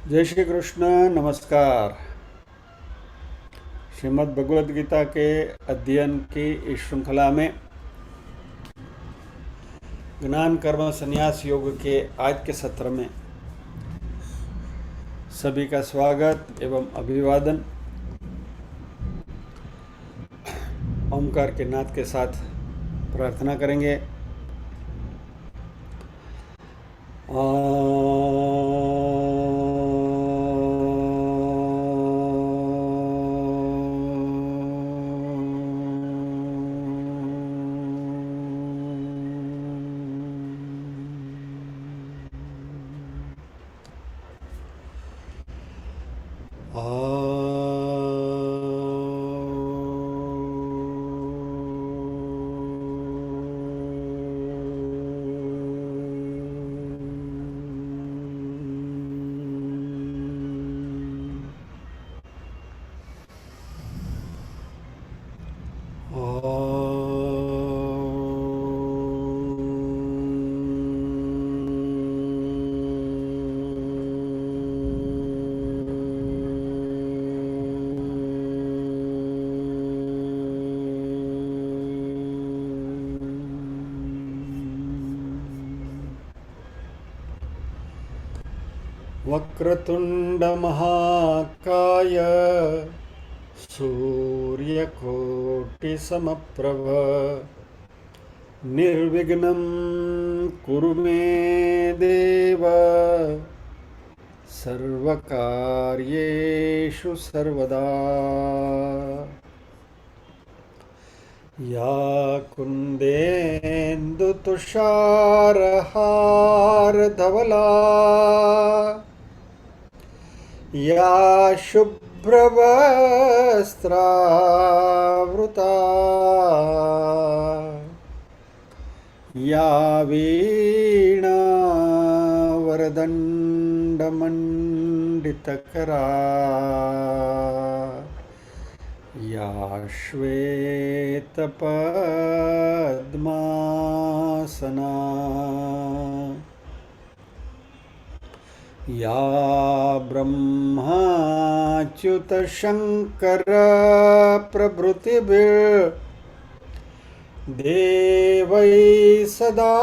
जय श्री कृष्ण। नमस्कार। श्रीमद् भगवद गीता के अध्ययन की इस श्रृंखला में ज्ञान कर्म संन्यास योग के आज के सत्र में सभी का स्वागत एवं अभिवादन। ओमकार के नाद के साथ प्रार्थना करेंगे। वक्रतुंड महाकाय सूर्यकोटि समप्रभ निर्विघ्नं कुरु मे देव सर्वकार्येषु सर्वदा। या कुन्देन्दुतुषारहारधवला या शुभ्रवस्त्रावृता या वीणावरदण्डमण्डितकरा या श्वेतपद्मासना या ब्रह्माच्युतशङ्करप्रभृतिभिर्देवैः सदा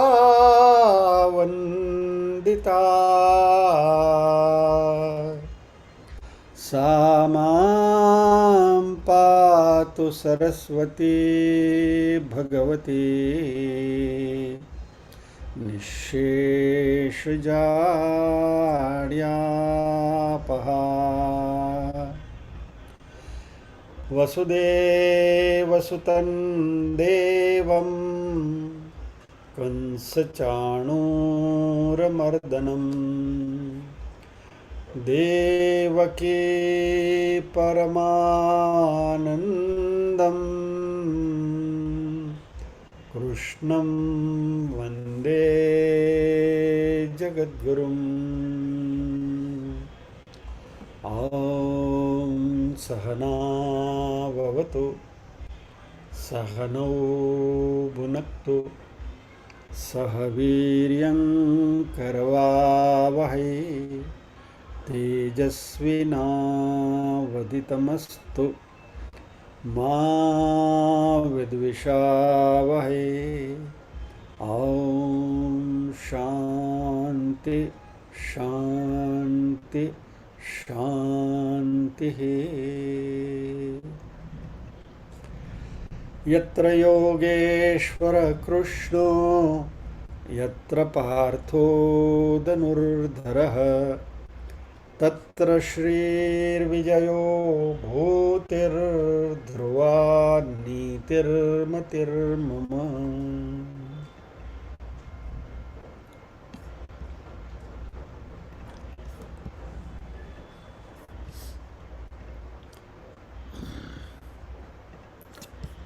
वन्दिता। सा मां पातु सरस्वती भगवती निःशेषजाड्यापहा। वसुदेवसुतं देवं कंसचाणूरमर्दनं देवकी परमानन्दम् कृष्णं वन्दे जगद्गुरुम्। ॐ सहना भवतु सहनौ भुनक्तु सह वीर्यं करवावहै तेजस्विनावदितमस्तु मा विद्विषावहै। ॐ शान्ति शान्ति शान्तिः। यत्र योगेश्वर कृष्णो यत्र पार्थो धनुर्धरः तत्र श्रीर्विजयो भूतिर्ध्रुवा नीतिर्मतिर्मम।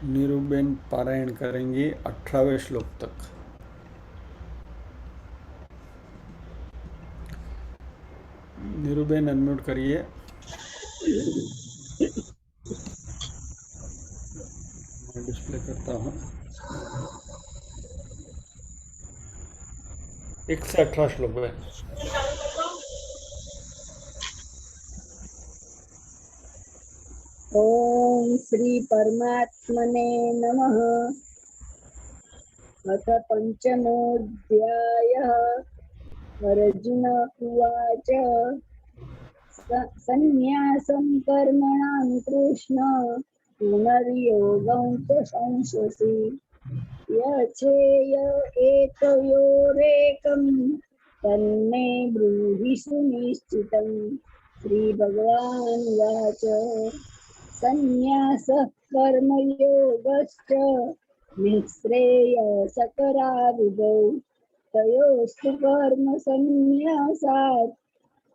नीरूबेन पारायण करेंगी 18वें श्लोक तक। नीरूबेन अनम्यूट करिए। मैं डिस्प्ले करता हूँ। 1 से 18 श्लोक है। ओम श्री परमात्मने नमः। अथ पंचमोऽध्यायः। अर्जुन उवाच सन्न्यासं कर्मणां कृष्ण पुनर्योगं च संशसि यच्छेय एतयोरेकं तन्मे ब्रूहि सुनिश्चितम्। श्रीभगवानुवाच सन्न्यासः कर्मयोगश्च निःश्रेयसकरावुभौ तयोस्तु कर्मसन्न्यासात्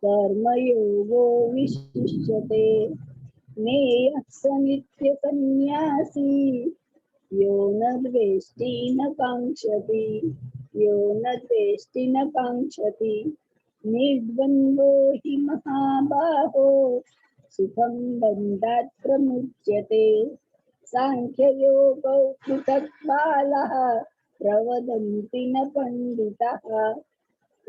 कर्मयोगो विशिष्यते। ज्ञेयः स नित्यसन्न्यासी यो न द्वेष्टि न काङ्क्षति निर्द्वन्द्वो हि महाबाहो सुखं बन्धात् प्रमुच्यते। साङ्ख्ययोगौ पृथक् बालाः प्रवदन्ति न पण्डिताः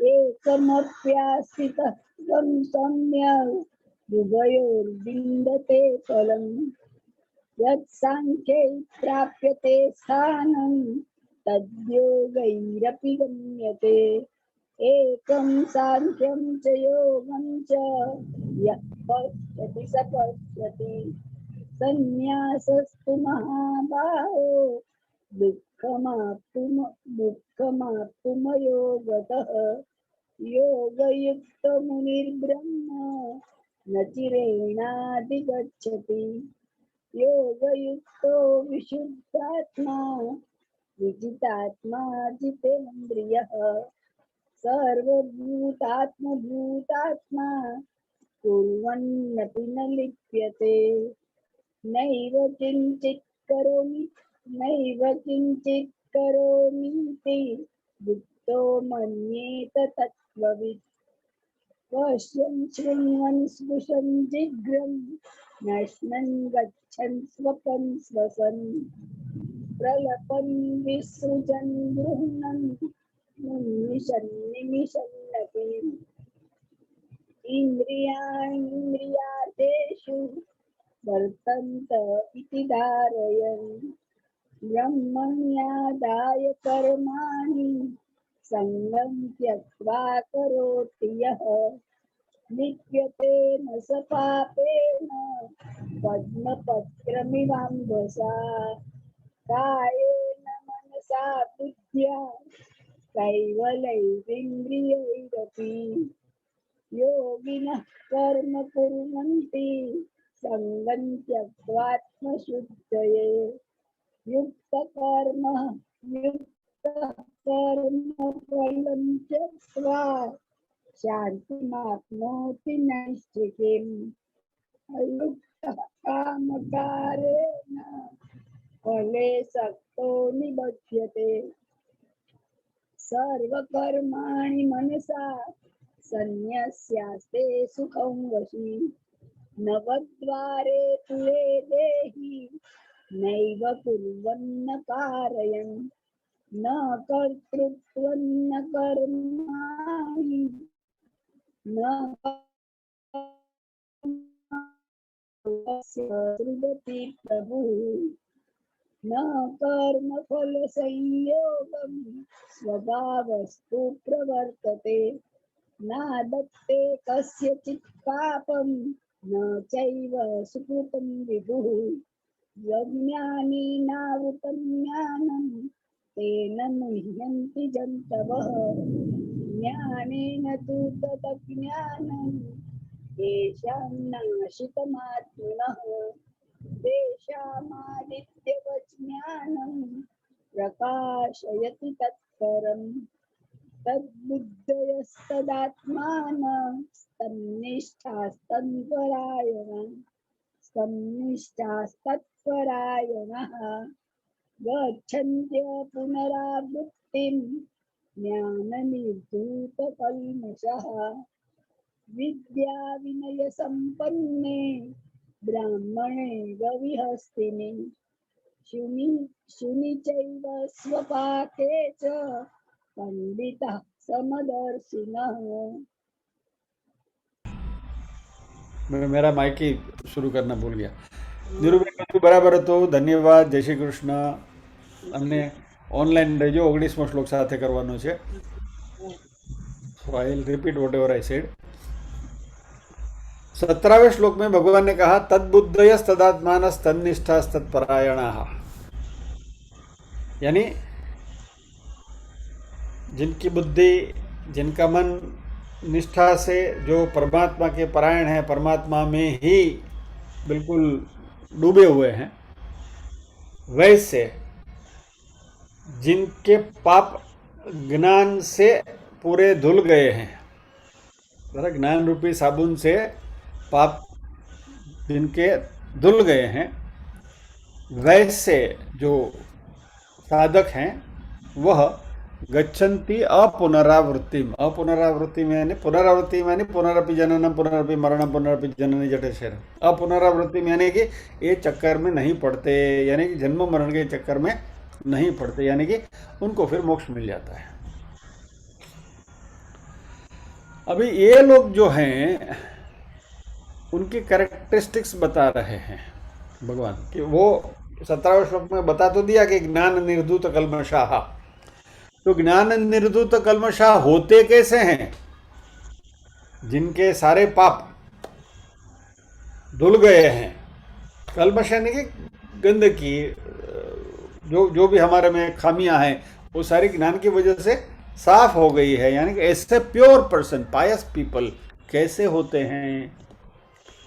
एकमप्यास्थितः त्वं सम्यक् उभयोर्विन्दते फलम्। यत्साङ्ख्यै प्राप्यते स्थानं तद्योगैरपि गम्यते। एकं साङ्ख्यं च योगं च यः पश्यति स पश्यति। सन्न्यासस्तु महाबाहो दुःखमाप्तुमयोगतः। योगयुक्तमुनिर्ब्रह्म न चिरेणाधिगच्छति। योगयुक्तो विशुद्धात्मा विजितात्मा जितेन्द्रियः। सर्वभूतात्मभूतात्मा कुर्वन्नपि न लिप्यते। नैव किञ्चित् करोमीति युक्तो मन्येत तत्त्ववित्। पश्यन् शृण्वन् स्पृशन् जिघ्रन् नश्नन् गच्छन् स्वपन् स्वसन् प्रलपन् विसृजन् गृह्णन् निमिषन्नपि इन्द्रियार्थेषु वर्तन्त इति धारयन् ब्रह्मण्यादाय कर्माणि सङ्गं त्यक्त्वा करोति यः लिप्यते न स पापेन पद्मपत्रमिवाम्भसा। कायेन मनसा बुद्ध्या कैवलैरिन्द्रियैरपि योगिनः कर्म कुर्वन्ति सङ्गं त्यक्त्वात्मशुद्धये। युक्तकर्म फलं त्यक्त्वा शान्तिमाप्नोति नैष्ठिकीम्। अयुक्तः कामकारेण फले सक्तो निबध्यते। सर्वकर्माणि मनसा सन्न्यस्यास्ते सुखं वशी। नवद्वारे तुले देहि नैव कुर्वन्न कारयन् न कर्तृत्वं न कर्माणि न सृजति प्रभुः। न कर्मफलसंयोगं स्वभावस्तु प्रवर्तते। नादत्ते कस्यचित् पापं न चैव सुकृतं विभुः। यज्ञानेनावृतं ज्ञानं तेन मुह्यन्ति जन्तवः। ज्ञानेन तु तदज्ञानं येषां नाशितमात्मनः। तेषामादित्यवत् ज्ञानं प्रकाशयति तत्परम्। तद्बुद्धयस्तदात्मानं स्तन्निष्ठास्तत्परायणः गच्छन्त्य पुनरावृत्तिं ज्ञाननिर्धूतकल्मषः। विद्या विनयसम्पन्ने ब्राह्मणे गविहस्तिनि शुनि चैव स्वपाके च पंडितः समदर्शिनः। मैं मेरा माइक ही शुरू करना भूल गया। નીરુબેન બધું બરાબર હતું, ધન્યવાદ, જય શ્રી કૃષ્ણ. અમને ઓનલાઈન રહેજો, 19મો શ્લોક સાથે કરવાનો છે. So I will repeat whatever I said. 17वें श्लोक में भगवान ने कहा तद्बुद्धयस तदात्मानस तन्निष्ठास तत्परायणाः, यानी जिनकी बुद्धि, जिनका मन निष्ठा से जो परमात्मा के परायण है, परमात्मा में ही बिल्कुल डूबे हुए हैं, वैसे जिनके पाप ज्ञान से पूरे धुल गए हैं, जरा ज्ञान रूपी साबुन से पाप जिनके धुल गए हैं, वैसे जो साधक हैं वह गच्छन्ति अपुनरावृत्ति, अपुनरावृत्ति में यानी पुनरावृत्ति में यानी पुनरपि जननम पुनरपि मरणम पुनरपि जननी जठेश्वर, अपुनरावृत्ति में यानी कि ये चक्कर में नहीं पड़ते, यानी कि जन्म मरण के चक्कर में नहीं पड़ते, यानी कि उनको फिर मोक्ष मिल जाता है. अभी ये लोग जो हैं उनकी कैरेक्टरिस्टिक्स बता रहे हैं भगवान कि वो 17वें श्लोक में बता तो दिया कि ज्ञान निर्धूत कल्मषाः. तो ज्ञान निर्धूत कल्मषाः होते कैसे हैं? जिनके सारे पाप धुल गए हैं. कल्मष यानी कि गंदगी, जो भी हमारे में खामियां हैं वो सारी ज्ञान की वजह से साफ हो गई है. यानी कि ऐसे प्योर पर्सन, पायस पीपल कैसे होते हैं?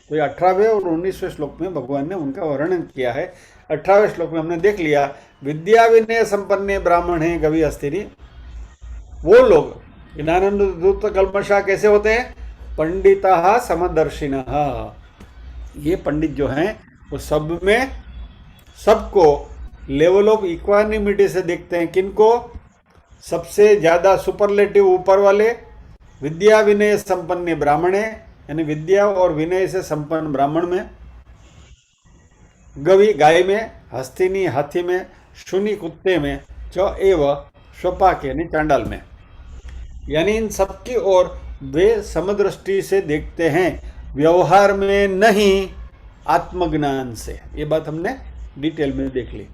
तो ये 18वें और 19वें श्लोक में भगवान ने उनका वर्णन किया है. 18वें श्लोक में हमने देख लिया, विद्या विनय संपन्ने ब्राह्मणे गवि अस्थिरी. वो लोग ज्ञानानंद कल्मषा कैसे होते हैं? पंडिता समदर्शिनः. ये पंडित जो हैं वो सब में सबको लेवल ऑफ इक्वानिमिटी से देखते हैं. किनको? सबसे ज्यादा सुपरलेटिव ऊपर वाले. विद्या विनय संपन्न ब्राह्मणे, यानी विद्या और विनय से संपन्न ब्राह्मण में, गवि गाय में, हस्तिनी हाथी में, शूनी कुत्ते में, च एव स्वपाक यानी चांडाल में. यानी इन सबकी ओर वे समदृष्टि से देखते हैं, व्यवहार में नहीं, आत्मज्ञान से. ये बात हमने डिटेल में देख ली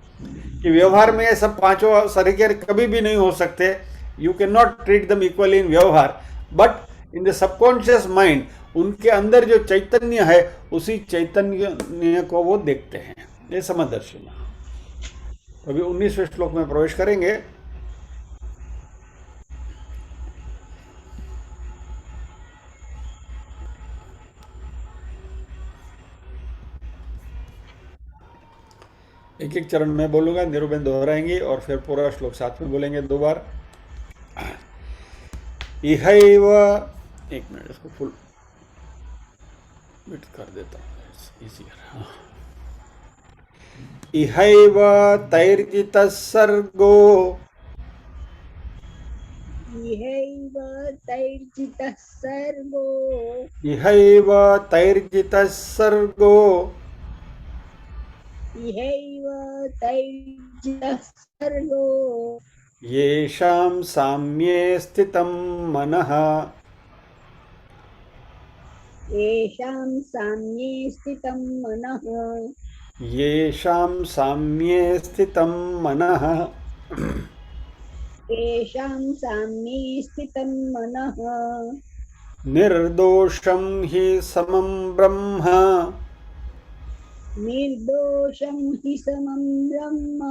कि व्यवहार में ये सब पांचों सरीके कभी भी नहीं हो सकते. You can not treat them equally in व्यवहार, but in the subconscious mind उनके अंदर जो चैतन्य है उसी चैतन्य को वो देखते हैं. ये समदर्शी. अभी 19वें श्लोक में प्रवेश करेंगे. एक एक चरण में बोलूंगा, निरूबेन दोहराएंगे और फिर पूरा श्लोक साथ में बोलेंगे 2 बार. इहैव, एक मिनट इसको फुल मिट कर देता हूँ, इजियर. इहैव तैर्जितः सर्गो, इहैव तैर्जितः सर्गो, इहैव तैर्जितः सर्गो, इहैव तैर्जितः सर्गो, येषां साम्ये स्थितं मनः, येषां साम्ये स्थितं मनः, येषां साम्ये स्थितं मनः, येषां साम्ये स्थितं मनः, निर्दोषं हि समं ब्रह्म, निर्दोषं हि समं ब्रह्म,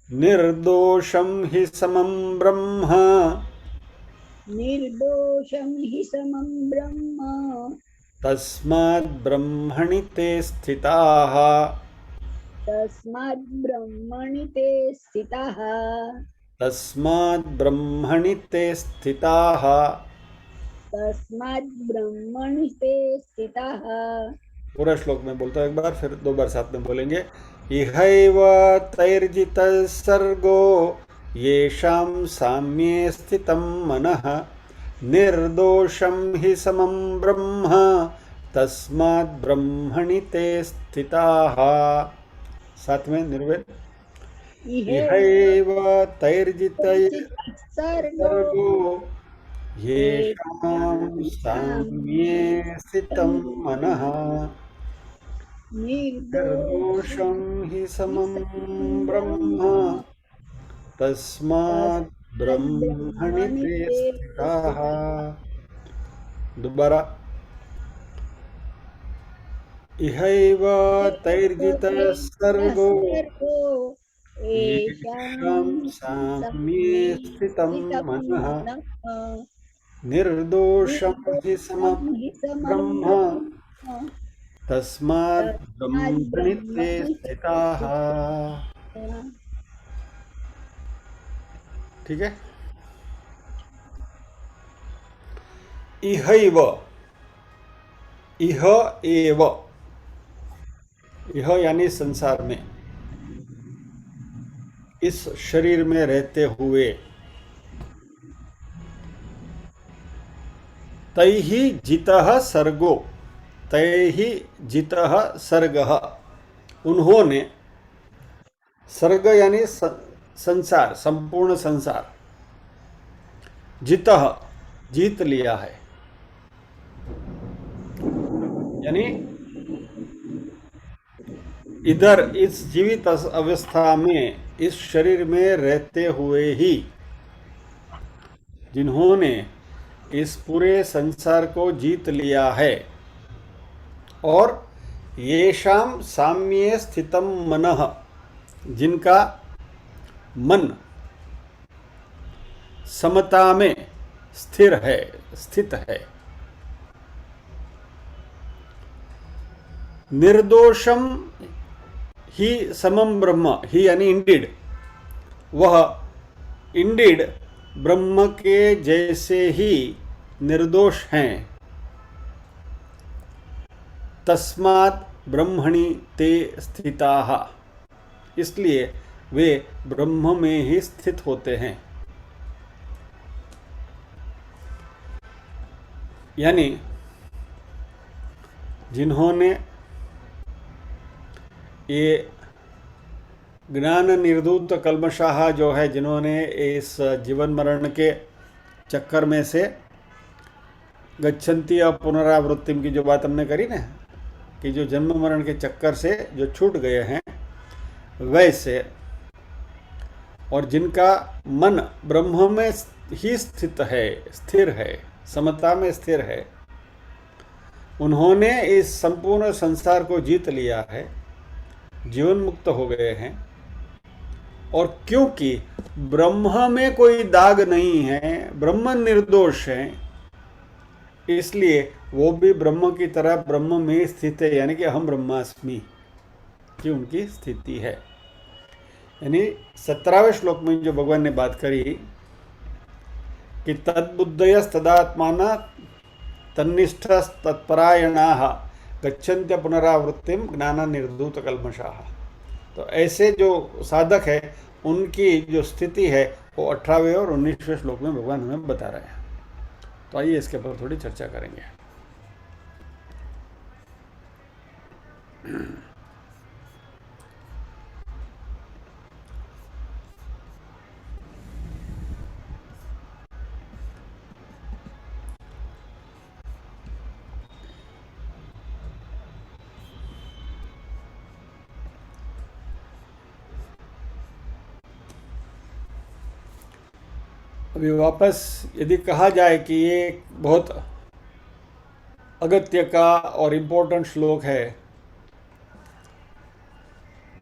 निर्दोषं हि समं ब्रह्म, निर्दोषं हि समं ब्रह्म, तस्माद् ब्रह्मणि ते स्थिताः, तस्माद् ब्रह्मणि ते स्थिताः, तस्माद् ब्रह्मणि ते स्थिताः. तस्माद् ब्रह्मणि ते स्थिताः. पूरा श्लोक में बोलता हूँ एक बार, फिर 2 बार साथ में बोलेंगे. इहैव तैर्जितः सर्गो, येषां साम्ये स्थितं मनः, निर्दोषं हि समं ब्रह्म, तस्माद् ब्रह्मणि ते स्थिताः. साथ में निर्वेद. इहैव तैर्जितः सर्गो, येषां साम्ये स्थितं मनः. निर्दोषं हि समं ब्रह्म ब्रह्म तस्मात् ब्रह्मणि तद्ब्रह्मणि ते ते स्थिताः। स्थिताः। दोबारा। इहैव तैर्जितः सर्गो सर्गो येषां येषां साम्ये सम्ये स्थितं स्थितं मनः मनः निर्दोषं हि समं निर्दोषं हि समं ब्रह्म ब्रह्म तस्मात् ब्रह्मणि ते तस्माद्ब्रह्मणि ते स्थिताः। स्थिताः। ठीक है। इहैव, इह एव, यह यानी संसार में, इस शरीर में रहते हुए, तैहि जितः सर्गो, तैहि जितः सर्गः, उन्होंने, सर्ग यानी संसार, संपूर्ण संसार, जितः जीत लिया है, यानी इधर इस जीवित अवस्था में, इस शरीर में रहते हुए ही जिन्होंने इस पूरे संसार को जीत लिया है, और येषाम साम्ये स्थितम मनः, जिनका मन समता में स्थिर है, स्थित है, निर्दोषम ही समम ब्रह्म, ही यानी इंडीड, वह इंडीड ब्रह्म के जैसे ही निर्दोष हैं, तस्मात् ब्रह्मणि ते स्थिताः, इसलिए वे ब्रह्म में ही स्थित होते हैं। यानी जिन्होंने ये ज्ञान निर्धूत कल्मषाः जो है, जिन्होंने इस जीवन मरण के चक्कर में से गच्छन्ति पुनरावृत्तिम की जो बात हमने करी ना, कि जो जन्म मरण के चक्कर से जो छूट गए हैं, वैसे, और जिनका मन ब्रह्म में ही स्थित है, स्थिर है, समता में स्थिर है, उन्होंने इस संपूर्ण संसार को जीत लिया है, जीवन मुक्त हो गए हैं। और क्योंकि ब्रह्म में कोई दाग नहीं है, ब्रह्म निर्दोष है, इसलिए वो भी ब्रह्म की तरह ब्रह्म में स्थित है, यानी कि अहम ब्रह्मास्मि की उनकी स्थिति है। यानी 17वें श्लोक में जो भगवान ने बात करी कि तद्बुद्धयस् तदात्माना तन्निष्ठस् तत्परायणाः गच्छन्त्य पुनरावृत्तिम ज्ञान निर्धूत कल्मषाः, तो ऐसे जो साधक है उनकी जो स्थिति है वो 18वें और 19वें श्लोक में भगवान हमें बता रहे हैं। तो आइए इसके ऊपर थोड़ी चर्चा करेंगे। अभी वापस यदि कहा जाए कि ये एक बहुत अगत्य का और इम्पोर्टेंट श्लोक है,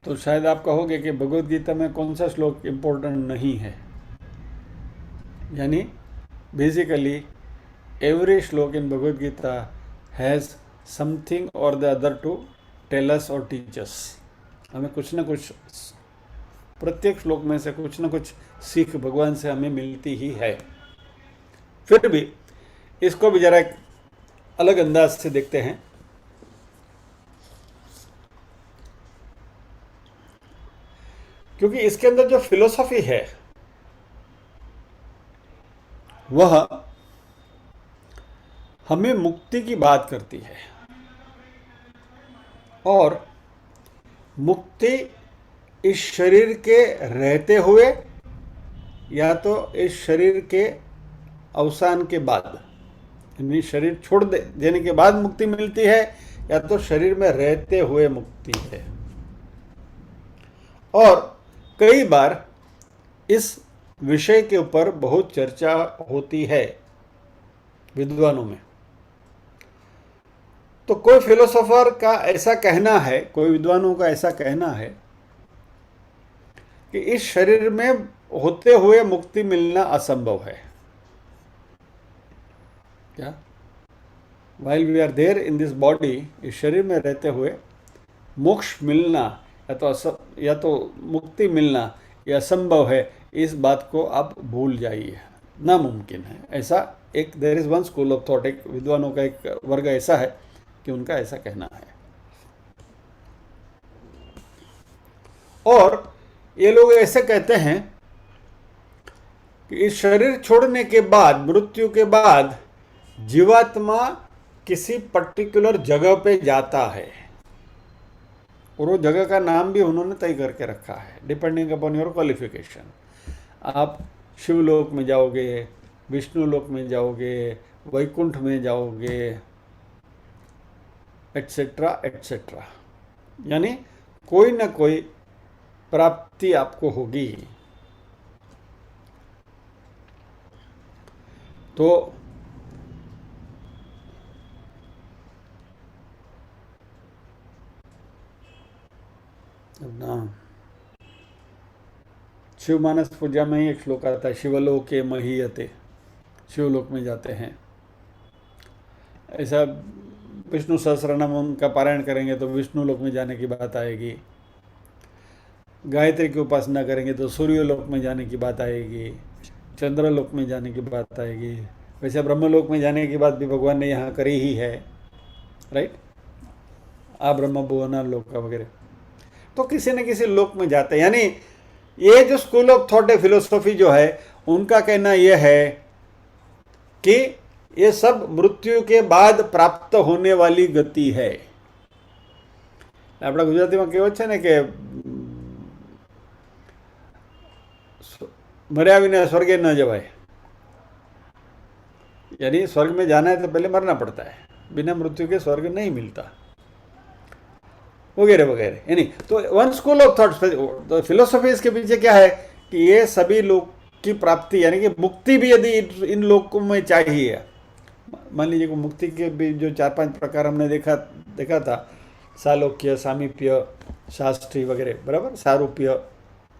तो शायद आप कहोगे कि भगवद गीता में कौन सा श्लोक इम्पोर्टेंट नहीं है। यानी basically every shloka in Bhagavad Gita has something or the other to tell us or teach अस। हमें कुछ ना कुछ, प्रत्येक श्लोक में से कुछ ना कुछ सीख भगवान से हमें मिलती ही है। फिर भी इसको भी जरा एक अलग अंदाज से देखते हैं। क्योंकि इसके अंदर जो फिलोसॉफी है वह हमें मुक्ति की बात करती है, और मुक्ति इस शरीर के रहते हुए या तो इस शरीर के अवसान के बाद, यानी शरीर छोड़ देने के बाद मुक्ति मिलती है, या तो शरीर में रहते हुए मुक्ति है। और कई बार इस विषय के ऊपर बहुत चर्चा होती है विद्वानों में। तो कोई फिलोसोफर का ऐसा कहना है, कोई विद्वानों का ऐसा कहना है कि इस शरीर में होते हुए मुक्ति मिलना असंभव है। क्या? While we are there in this body, इस शरीर में रहते हुए मोक्ष मिलना या तो मुक्ति मिलना यह असंभव है, इस बात को आप भूल जाइए, नामुमकिन है। ऐसा एक there is one school of thought, एक विद्वानों का एक वर्ग ऐसा है कि उनका ऐसा कहना है। और ये लोग ऐसे कहते हैं कि इस शरीर छोड़ने के बाद, मृत्यु के बाद जीवात्मा किसी पर्टिकुलर जगह पे जाता है, और वो जगह का नाम भी उन्होंने तय करके रखा है डिपेंडिंग अपॉन योर क्वालिफिकेशन। आप शिवलोक में जाओगे, विष्णु लोक में जाओगे, वैकुंठ में जाओगे, एटसेट्रा एटसेट्रा, यानी कोई ना कोई प्राप्ति आपको होगी। तो ना शिव मानस पूजा में ही एक श्लोक आता है, शिवलोके महीयते, शिवलोक में जाते हैं। ऐसा विष्णु सहस्रनाम उनका पारायण करेंगे तो विष्णु लोक में जाने की बात आएगी। गायत्री की उपासना करेंगे तो सूर्यलोक में जाने की बात आएगी, चंद्रलोक में जाने की बात आएगी। वैसे ब्रह्मलोक में जाने की बात भी भगवान ने यहाँ करी ही है, राइट? आ ब्रह्म भुवना लोक का वगैरह। तो किसी न किसी लोक में जाते हैं। यानी ये जो स्कूल ऑफ थॉट है, फिलोसॉफी जो है, उनका कहना यह है कि ये सब मृत्यु के बाद प्राप्त होने वाली गति है। अपना गुजराती में कहेवत है ने कि मर्या विना स्वर्गे न जवाय, यानी स्वर्ग में जाना है तो पहले मरना पड़ता है, बिना मृत्यु के स्वर्ग नहीं मिलता, वगैरह वगैरह। यानी तो वन स्कूल ऑफ थॉट, तो फिलोसॉफी इसके पीछे क्या है कि ये सभी लोग की प्राप्ति, यानी कि मुक्ति भी यदि इन लोगों में चाहिए, मान लीजिए कि मुक्ति के भी जो 4-5 प्रकार हमने देखा था, सालोक्य, सामीप्य, शास्त्री वगैरह, बराबर, सारूप्य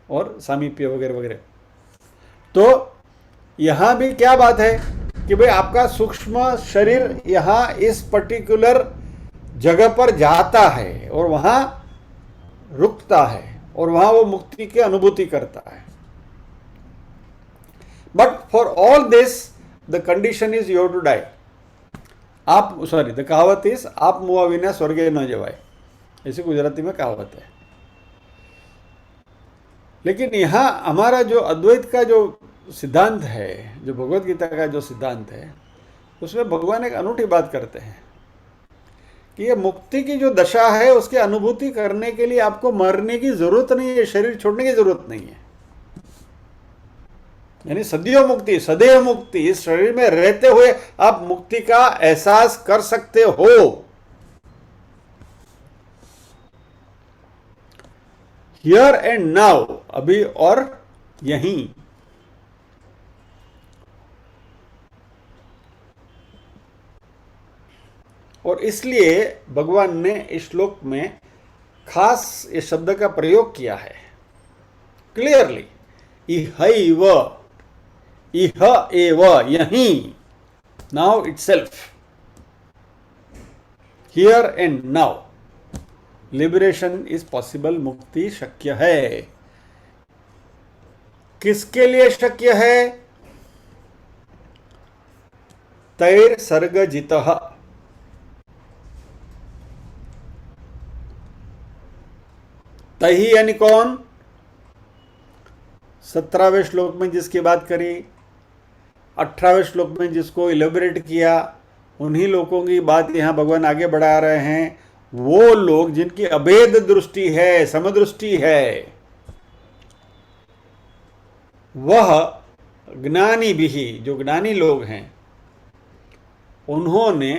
और सामीप्य वगैरह वगैरह। तो यहाँ भी क्या बात है कि भाई आपका सूक्ष्म शरीर यहाँ इस पर्टिकुलर जगह पर जाता है और वहाँ रुकता है और वहाँ वो मुक्ति की अनुभूति करता है। But for all this the condition is you have to die. The कहावत इज आप मुआ विना स्वर्गे न जवाए, ऐसे गुजराती में कहावत है। लेकिन यहाँ हमारा जो अद्वैत का जो सिद्धांत है, जो भगवत गीता का जो सिद्धांत है, उसमें भगवान एक अनूठी बात करते हैं कि ये मुक्ति की जो दशा है उसकी अनुभूति करने के लिए आपको मरने की जरूरत नहीं है, शरीर छोड़ने की जरूरत नहीं है। यानी सदैव मुक्ति, सदैव मुक्ति, इस शरीर में रहते हुए आप मुक्ति का एहसास कर सकते हो। हियर एंड नाउ, अभी और यहीं। और इसलिए भगवान ने इस श्लोक में खास इस शब्द का प्रयोग किया है क्लियरली, इहैव, इह एव, यहीं, now itself, here and now liberation is possible, मुक्ति शक्य है। किसके लिए शक्य है? तैर सर्गजितः, तही यानी कौन? 17वें श्लोक में जिसकी बात करी, 18वें श्लोक में जिसको इलेबोरेट किया, उन्हीं लोगों की बात यहाँ भगवान आगे बढ़ा रहे हैं। वो लोग जिनकी अभेद दृष्टि है, समदृष्टि है, वह ज्ञानी भी, जो ज्ञानी लोग हैं, उन्होंने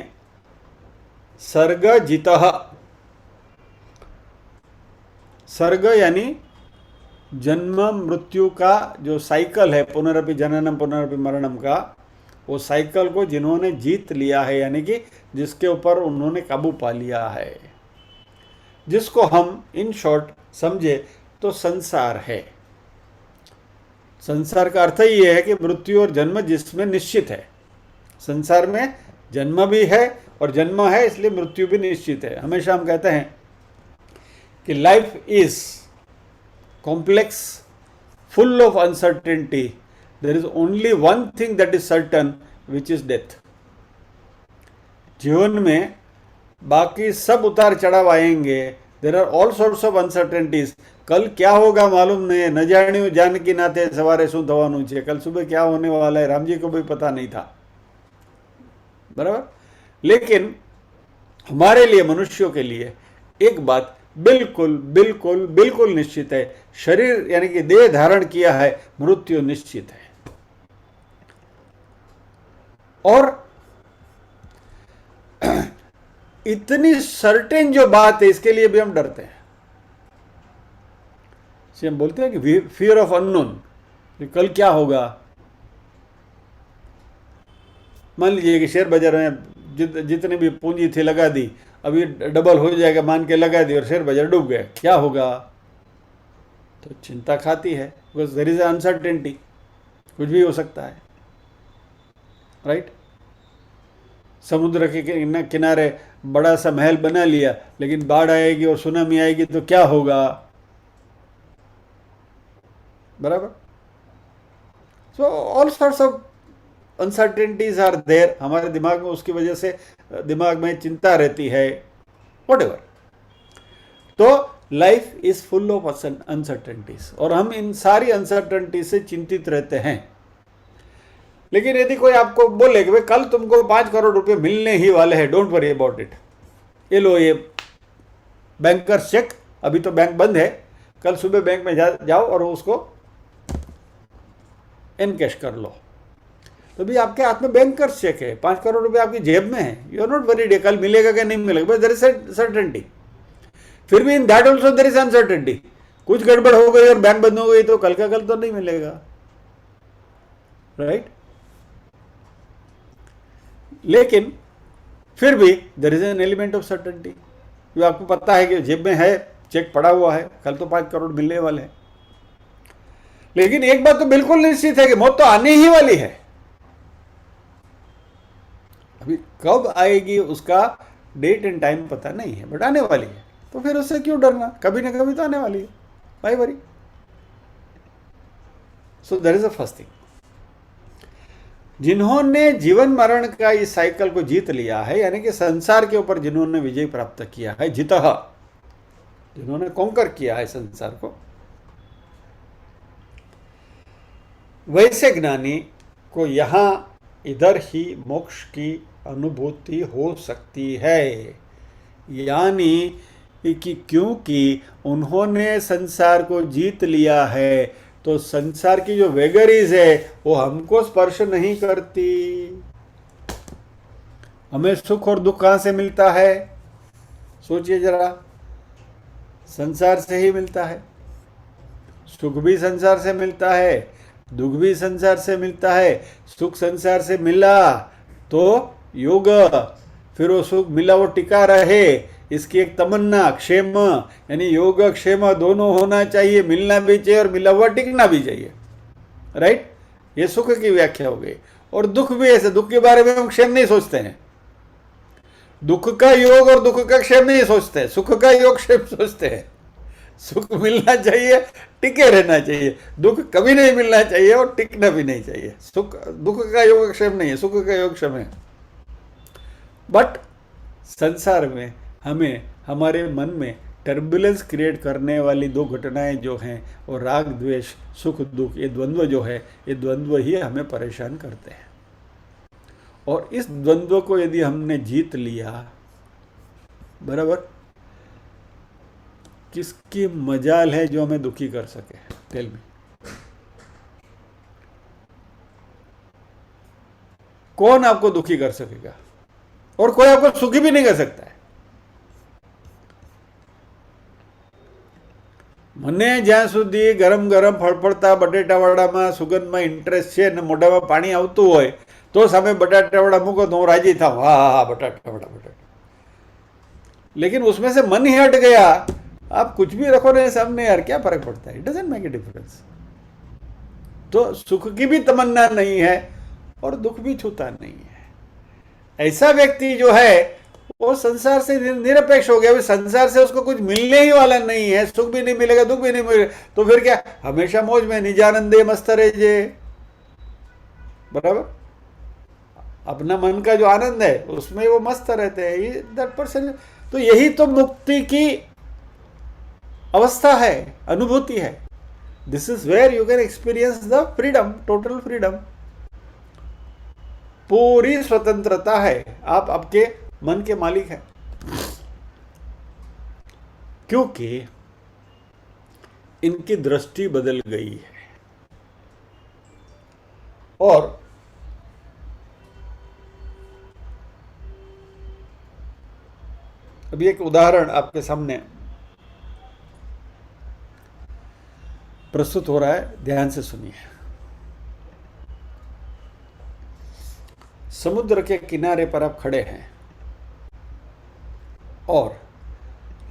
सर्ग जितः, सर्ग यानी जन्म मृत्यु का जो साइकिल है, पुनरपि जननम पुनरपि मरणम का, वो साइकिल को जिन्होंने जीत लिया है, यानी कि जिसके ऊपर उन्होंने काबू पा लिया है, जिसको हम इन शॉर्ट समझे तो संसार है। संसार का अर्थ ही है कि मृत्यु और जन्म जिसमें निश्चित है। संसार में जन्म भी है और जन्म है, इसलिए मृत्यु भी निश्चित है। हमेशा हम कहते हैं कि life is complex, full of uncertainty, there is only one thing that is certain, which is death. जीवन में बाकी सब उतार चढ़ाव आएंगे, there are all sorts of uncertainties. कल क्या होगा मालूम नहीं, न जान्यू जानकी नाते सवारे शू थवानुं छे, कल सुबह क्या होने वाला है राम जी को भी पता नहीं था, बराबर। लेकिन हमारे लिए, मनुष्यों के लिए एक बात बिल्कुल बिल्कुल बिल्कुल निश्चित है, शरीर यानी कि देह धारण किया है, मृत्यु निश्चित है। और इतनी सर्टेन जो बात है, इसके लिए भी हम डरते हैं। हम बोलते हैं कि फियर ऑफ अननोन, कल क्या होगा। मान लीजिए कि शेयर बाजार में जितनी भी पूंजी थी लगा दी, अभी डबल हो जाएगा मान के लगा दी और शेयर बाजार डूब गया, क्या होगा। तो चिंता खाती है, बिकॉज देयर इज अनसर्टेनिटी, कुछ भी हो सकता है, राइट। समुद्र के किनारे बड़ा सा महल बना लिया, लेकिन बाढ़ आएगी और सुनामी आएगी तो क्या होगा, बराबर। So all sorts of uncertainties are there. हमारे दिमाग में उसकी वजह से दिमाग में चिंता रहती है, व्हाटएवर। तो life is full of uncertainties, और हम इन सारी अनसर्टेनिटीज से चिंतित रहते हैं। लेकिन यदि कोई आपको बोले कि भाई कल तुमको 5 करोड़ रुपए मिलने ही वाले हैं, डोंट वरी अबाउट इट, ये लो ये बैंकर्स चेक, अभी तो बैंक बंद है, कल सुबह बैंक में जाओ और उसको एनकैश कर लो, तो भी आपके हाथ में बैंकर्स चेक है, 5 करोड़ रुपए आपकी जेब में है, यू आर नॉट वरीड कल मिलेगा क्या नहीं मिलेगा, बस देयर इज सर्टेनिटी। फिर भी in that also there is uncertainty, कुछ गड़बड़ हो गई और बैंक बंद हो गई तो कल का कल तो नहीं मिलेगा, राइट। लेकिन फिर भी there is an element of certainty, जो आपको पता है कि जेब में है, चेक पड़ा हुआ है, कल तो 5 करोड़ मिलने वाले हैं। लेकिन एक बात तो बिल्कुल निश्चित है कि मौत तो आने ही वाली है, अभी कब आएगी उसका डेट एंड टाइम पता नहीं है, बट आने वाली है। तो फिर उससे क्यों डरना, कभी ना कभी तो आने वाली है, भाई worry. So that is the first thing. जिन्होंने जीवन मरण का इस साइकिल को जीत लिया है, यानी कि संसार के ऊपर जिन्होंने विजय प्राप्त किया है, जितः, जिन्होंने कॉन्कर किया है संसार को, वैसे ज्ञानी को यहां इधर ही मोक्ष की अनुभूति हो सकती है। यानी कि क्योंकि उन्होंने संसार को जीत लिया है, तो संसार की जो वेगरीज है वो हमको स्पर्श नहीं करती। हमें सुख और दुख कहां से मिलता है, सोचिए जरा, संसार से ही मिलता है। सुख भी संसार से मिलता है, दुख भी संसार से मिलता है। सुख संसार से मिला तो योग, फिर वो सुख मिला वो टिका रहे, इसकी एक तमन्ना, क्षेम, यानी योग क्षेम दोनों होना चाहिए, मिलना भी चाहिए और मिला हुआ टिकना भी चाहिए, राइट। ये सुख की व्याख्या हो गई। और दुख भी ऐसे, दुख के बारे में हम क्षेम नहीं सोचते हैं, दुख का योग और दुख का क्षेम नहीं सोचते हैं, सुख का योग क्षेम सोचते हैं। सुख मिलना चाहिए, टिके रहना चाहिए, दुख कभी नहीं मिलना चाहिए और टिकना भी नहीं चाहिए। सुख, दुख का योग क्षेम नहीं है, सुख का योग क्षेम है। बट संसार में हमें हमारे मन में टर्बुलेंस क्रिएट करने वाली 2 घटनाएं जो हैं, और राग द्वेष, सुख दुख, ये द्वंद्व जो है, ये द्वंद्व ही हमें परेशान करते हैं। और इस द्वंद्व को यदि हमने जीत लिया, बराबर, किसकी मजाल है जो हमें दुखी कर सके, टेल मी। कौन आपको दुखी कर सकेगा, और कोई आपको सुखी भी नहीं कर सकता है। મને જ્યાં સુધી ગરમ ગરમ ફળફળતા બટેટાવડામાં સુગંધમાં ઇન્ટરેસ્ટ છે અને મોઢામાં પાણી આવતું હોય તો સામે બટાટાવડા મૂકો તો હું રાજી થાઉં, હા હા હા बटाटा बटाटा। लेकिन उसमें से मन ही हट गया, आप कुछ भी रखो ना सामने, यार क्या फर्क पड़ता है, it doesn't make a difference. तो सुख की भी तमन्ना नहीं है और दुख भी छूता नहीं है। ऐसा व्यक्ति जो है वो संसार से निरपेक्ष हो गया। अभी संसार से उसको कुछ मिलने ही वाला नहीं है, सुख भी नहीं मिलेगा, दुख भी नहीं मिलेगा, तो फिर क्या, हमेशा मौज में, निजानंदे मस्त रहे जे, बराबर। अपना मन का जो आनंद है उसमें वो मस्त रहते हैं, ये दैट पर्सन। तो यही तो मुक्ति की अवस्था है, अनुभूति है। This is where you can experience the freedom, total freedom, पूरी स्वतंत्रता है, आप आपके मन के मालिक हैं। क्योंकि इनकी दृष्टि बदल गई है। और अभी एक उदाहरण आपके सामने प्रस्तुत हो रहा है, ध्यान से सुनिए। समुद्र के किनारे पर आप खड़े हैं और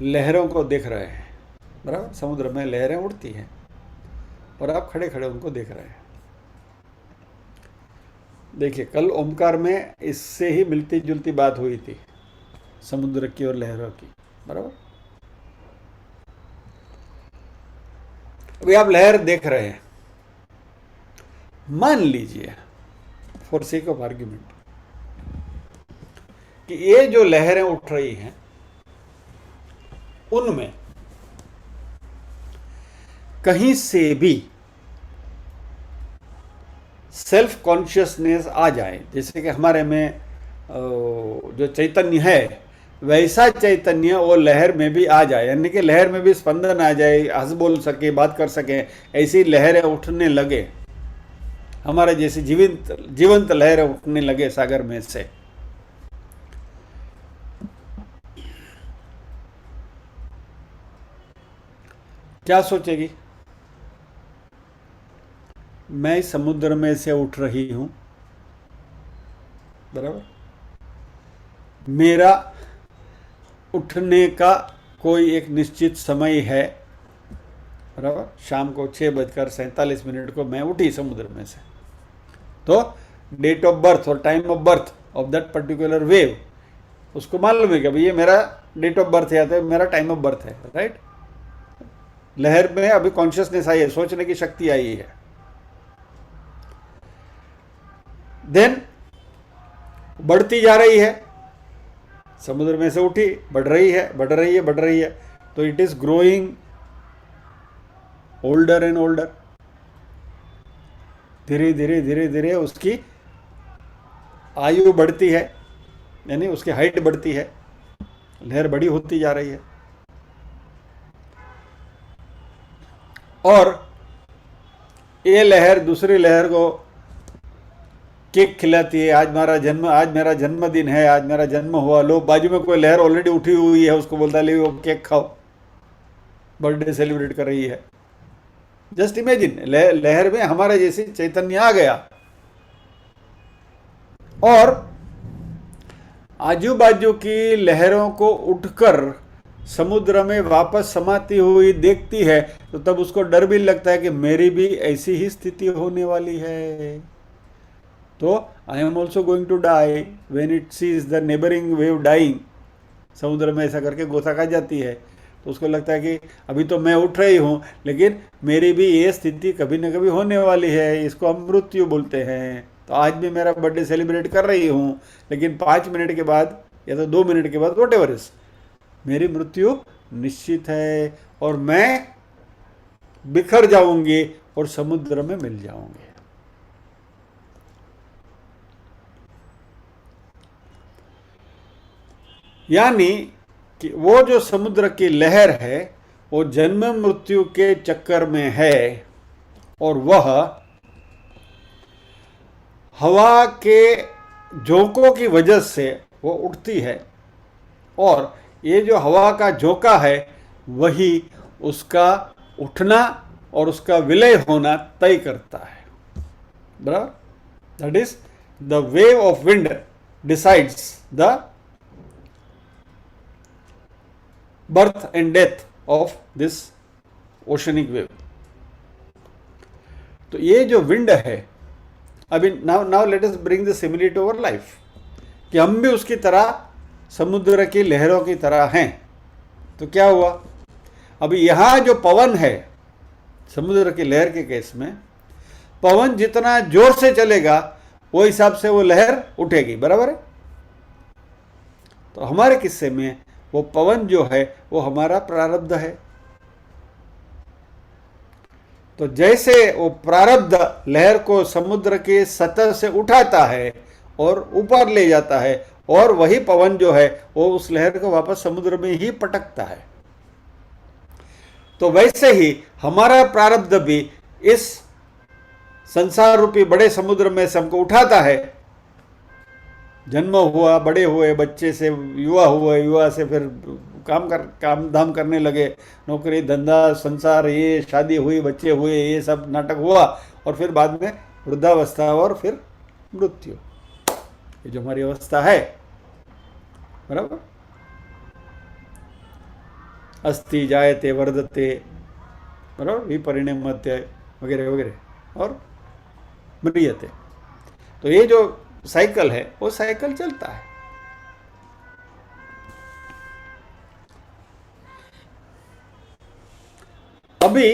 लहरों को देख रहे हैं, बराबर। समुद्र में लहरें उड़ती हैं और आप खड़े खड़े उनको देख रहे हैं। देखिए, कल ओमकार में इससे ही मिलती जुलती बात हुई थी, समुद्र की और लहरों की, बराबर। अभी आप लहर देख रहे हैं, मान लीजिए फॉर सेक ऑफ आर्ग्यूमेंट कि ये जो लहरें उठ रही हैं उनमें कहीं से भी सेल्फ कॉन्शियसनेस आ जाए, जैसे कि हमारे में जो चैतन्य है वैसा चैतन्य वो लहर में भी आ जाए, यानी कि लहर में भी स्पंदन आ जाए, हंस बोल सके, बात कर सके, ऐसी लहरें उठने लगे, हमारे जैसी जीवंत लहरें उठने लगे सागर में से। क्या सोचेगी, मैं समुद्र में से उठ रही हूं, बराबर। मेरा उठने का कोई एक निश्चित समय है, बराबर। शाम को 6:47 को मैं उठी समुद्र में से, तो डेट ऑफ बर्थ और time of birth of that particular wave उसको मालूम है कि भाई ये मेरा डेट ऑफ बर्थ है, तो मेरा टाइम ऑफ बर्थ है, राइट। लहर में अभी कॉन्शियसनेस आई है, सोचने की शक्ति आई है। देन बढ़ती जा रही है, समुद्र में से उठी, बढ़ रही है, बढ़ रही है, बढ़ रही है, तो it is growing older and older. धीरे धीरे धीरे धीरे उसकी आयु बढ़ती है, यानी उसकी हाइट बढ़ती है, लहर बड़ी होती जा रही है। और ये लहर दूसरी लहर को केक खिलाती है, आज मेरा जन्मदिन है, आज मेरा जन्म हुआ। लो, बाजू में कोई लहर ऑलरेडी उठी हुई है, उसको बोलता है ले वो केक खाओ, बर्थडे सेलिब्रेट कर रही है। जस्ट इमेजिन, लहर में हमारे जैसे चैतन्य आ गया और आजू बाजू की लहरों को उठकर समुद्र में वापस समाती हुई देखती है, तो तब उसको डर भी लगता है कि मेरी भी ऐसी ही स्थिति होने वाली है। तो I am also going to die when it sees the neighbouring wave dying. समुद्र में ऐसा करके गोता खा जाती है, तो उसको लगता है कि अभी तो मैं उठ रही हूँ, लेकिन मेरी भी ये स्थिति कभी न कभी होने वाली है, इसको हम मृत्यु बोलते हैं। तो आज भी मेरा बर्थडे सेलिब्रेट कर रही हूँ, लेकिन 5 मिनट के बाद या तो 2 मिनट के बाद, वॉट एवर इज, मेरी मृत्यु निश्चित है और मैं बिखर जाऊंगी और समुद्र में मिल जाऊंगी। यानी कि वो जो समुद्र की लहर है वो जन्म मृत्यु के चक्कर में है और वह हवा के झोंकों की वजह से वो उठती है, और ये जो हवा का झोंका है वही उसका उठना और उसका विलय होना तय करता है, बराबर। That is the wave of wind decides the birth and death of this oceanic wave. तो ये जो विंड है, अभी now let us bring the similarity to our life, कि हम भी उसकी तरह समुद्र की लहरों की तरह हैं। तो क्या हुआ, अभी यहां जो पवन है समुद्र की लहर के केस में, पवन जितना जोर से चलेगा वो हिसाब से वो लहर उठेगी, बराबर है। तो हमारे किस्से में वो पवन जो है वो हमारा प्रारब्ध है। तो जैसे वो प्रारब्ध लहर को समुद्र के सतह से उठाता है और ऊपर ले जाता है, और वही पवन जो है वो उस लहर को वापस समुद्र में ही पटकता है, तो वैसे ही हमारा प्रारब्ध भी इस संसार रूपी बड़े समुद्र में से हमको उठाता है। जन्म हुआ, बड़े हुए, बच्चे से युवा हुए, युवा से फिर काम धाम करने लगे, नौकरी धंधा संसार, ये शादी हुई, बच्चे हुए, ये सब नाटक हुआ, और फिर बाद में वृद्धावस्था और फिर मृत्यु। ये जो हमारी अवस्था है, बराबर। अस्ति जायते वर्धते, बराबर, विपरिणमते वगैरह वगैरह, और म्रियते। तो ये जो साइकिल है वो साइकिल चलता है। अभी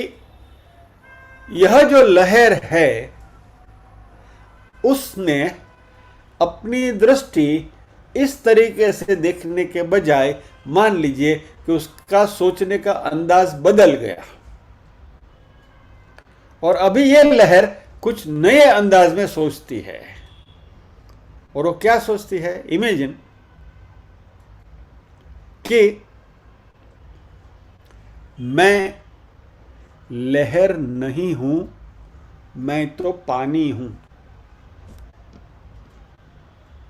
यह जो लहर है उसने अपनी दृष्टि इस तरीके से देखने के बजाय, मान लीजिए कि उसका सोचने का अंदाज बदल गया, और अभी यह लहर कुछ नए अंदाज में सोचती है। और वो क्या सोचती है, इमेजिन कि मैं लहर नहीं हूं, मैं तो पानी हूं।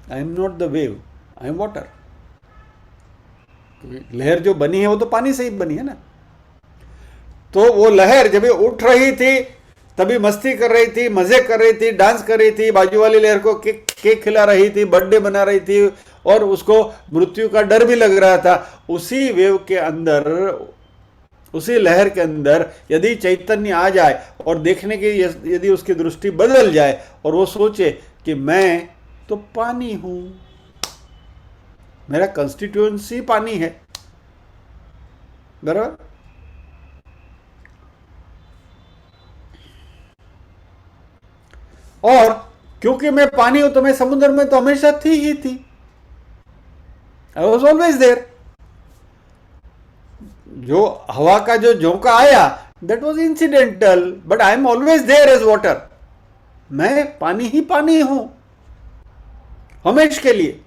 I am not the wave, I am water. लहर जो बनी है वो तो पानी से ही बनी है ना। तो वो लहर जब उठ रही थी तभी मस्ती कर रही थी, मजे कर रही थी, डांस कर रही थी, बाजू वाली लहर को केक खिला रही थी, बर्थडे बना रही थी, और उसको मृत्यु का डर भी लग रहा था। उसी वेव के अंदर, उसी लहर के अंदर यदि चैतन्य आ जाए और देखने की यदि उसकी दृष्टि बदल जाए और वो सोचे कि मैं तो पानी हूं, मेरा कंस्टिट्यूएंसी पानी है, बराबर। और क्योंकि मैं पानी हूं तो मैं समुद्र में तो हमेशा थी ही थी, आई वॉज ऑलवेज देयर। जो हवा का जो झोंका आया that was incidental, but I am always there as water. मैं पानी ही पानी हूं हमेशा के लिए।